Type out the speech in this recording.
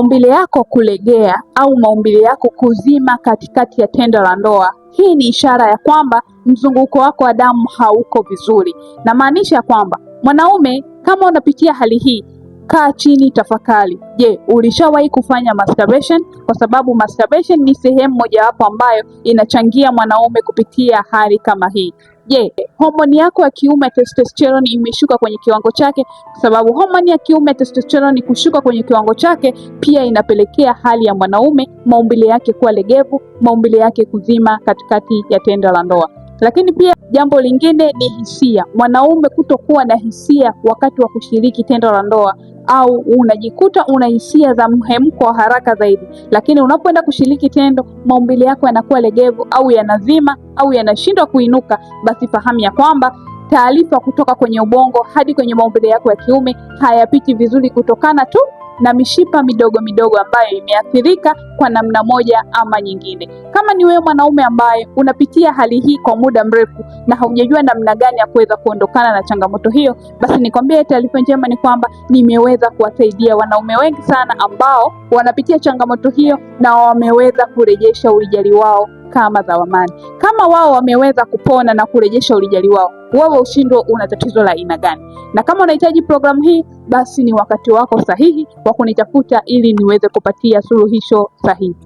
maumbile yako kulegea au maumbile yako kuzima katikati ya tendo la ndoa, hii ni ishara ya kwamba mzunguko wako wa damu hauko vizuri. Na maanisha kwamba mwanaume, kama unapitia hali hii, kaa chini, tafakari. Je, ulishawahi kufanya masturbation? Kwa sababu masturbation ni sehemu mojawapo ambayo inachangia mwanaume kupitia hali kama hii. Je, homoni yako ya kiume testosterone imeshuka kwenye kiwango chake? Kwa sababu homoni ya kiume testosterone kushuka kwenye kiwango chake pia inapelekea hali ya mwanaume maumbile yake kuwa legevu, maumbile yake kuzima katikati ya tendo la ndoa. Lakini pia jambo lingine ni hisia. Mwanaume kutokuwa na hisia wakati wa kushiriki tendo la ndoa, au unajikuta una hisia za mhemko wa haraka zaidi, lakini unapoenda kushiriki tendo maumbile yako yanakuwa legevu au yanazima au yanashindwa kuinuka, basi fahamu ya kwamba taarifa kutoka kwenye ubongo hadi kwenye maumbile yako ya kiume hayapiti vizuri kutokana tu na mishipa midogo midogo ambayo imeathirika kwa namna moja ama nyingine. Kama ni wewe mwanaume ambaye unapitia hali hii kwa muda mrefu na haujajua namna gani ya kuweza kuondokana na changamoto hiyo, basi nikwambie taarifa njema ni kwamba nimeweza kuwasaidia wanaume wengi sana ambao wanapitia changamoto hiyo na wameweza kurejesha ulijali wao kama zamani. Kama wao wameweza kupona na kurejesha ulijali wao, wewe ushindwe una tatizo la aina gani? Na kama unahitaji programu hii, basi ni wakati wako sahihi wa kunitafuta ili niweze kupatia suluhisho sahihi.